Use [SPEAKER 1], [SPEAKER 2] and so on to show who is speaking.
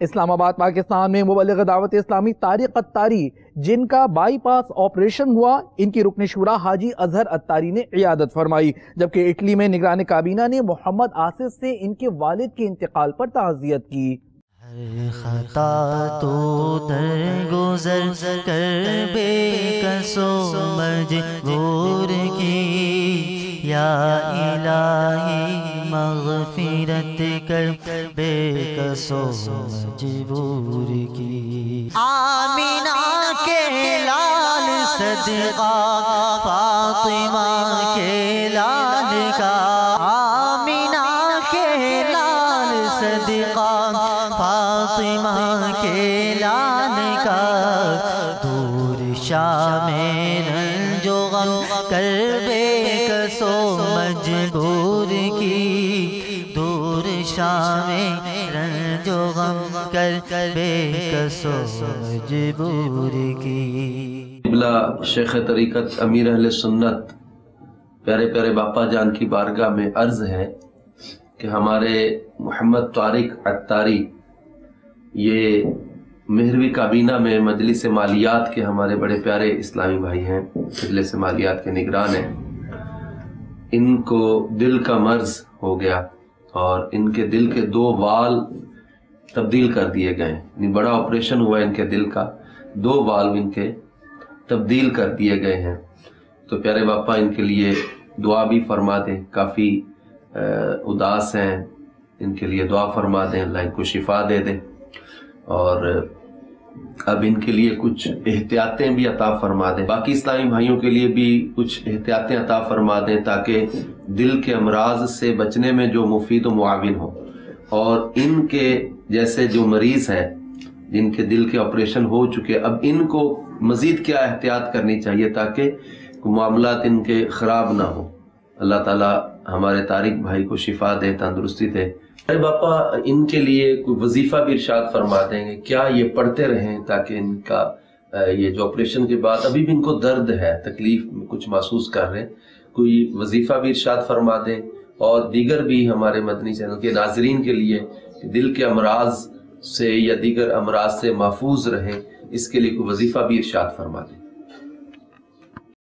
[SPEAKER 1] اسلام آباد پاکستان میں مبلغ دعوت اسلامی طارق عطاری جن کا بائی پاس آپریشن ہوا، ان کی رکن شورا حاجی اظہر عطاری نے عیادت فرمائی، جبکہ اٹلی میں نگران کابینہ نے محمد آصف سے ان کے والد کے انتقال پر تعزیت کی۔
[SPEAKER 2] ہر خطا تو درگزر کر بے کسو مجبور کی، یا الہی مغفرت کر بے کسو مجبور کی۔ آمینہ کے لال صدقہ فاطمہ کے لال کا، آمینہ کے لال صدقہ فاطمہ کے لال کا، دور شام رنج و غم کر بے کسو مجبور کی، دور شام رنج و غم کر بے کسو مجبور کی۔
[SPEAKER 3] قبلہ شیخ طریقت امیر اہل سنت پیارے پیارے باپا جان کی بارگاہ میں عرض ہے کہ ہمارے محمد طارق عطاری یہ مہروی کابینہ میں مجلس مالیات کے ہمارے بڑے پیارے اسلامی بھائی ہیں، مجلس مالیات کے نگران ہیں۔ ان کو دل کا مرض ہو گیا اور ان کے دل کے 2 وال تبدیل کر دیے گئے، یعنی بڑا آپریشن ہوا ان کے دل کا، 2 والو ان کے تبدیل کر دیے گئے ہیں۔ تو پیارے باپا ان کے لیے دعا بھی فرما دیں، کافی اداس ہیں، ان کے لیے دعا فرما دیں، اللہ ان کو شفا دے دیں، اور اب ان کے لیے کچھ احتیاطیں بھی عطا فرما دیں، باقی اسلامی بھائیوں کے لیے بھی کچھ احتیاطیں عطا فرما دیں تاکہ دل کے امراض سے بچنے میں جو مفید و معاون ہو، اور ان کے جیسے جو مریض ہیں جن کے دل کے آپریشن ہو چکے، اب ان کو مزید کیا احتیاط کرنی چاہیے تاکہ معاملات ان کے خراب نہ ہو۔ اللہ تعالیٰ ہمارے طارق بھائی کو شفا دے، تندرستی دے۔ ارے باپا ان کے لیے کوئی وظیفہ بھی ارشاد فرما دیں گے، کیا یہ پڑھتے رہیں تاکہ ان کا یہ جو آپریشن کے بعد ابھی بھی ان کو درد ہے، تکلیف کچھ محسوس کر رہے ہیں، کوئی وظیفہ بھی ارشاد فرما دیں، اور دیگر بھی ہمارے مدنی چینل کے ناظرین کے لیے دل کے امراض سے یا دیگر امراض سے محفوظ رہیں، اس کے لیے کوئی وظیفہ بھی ارشاد فرما دیں۔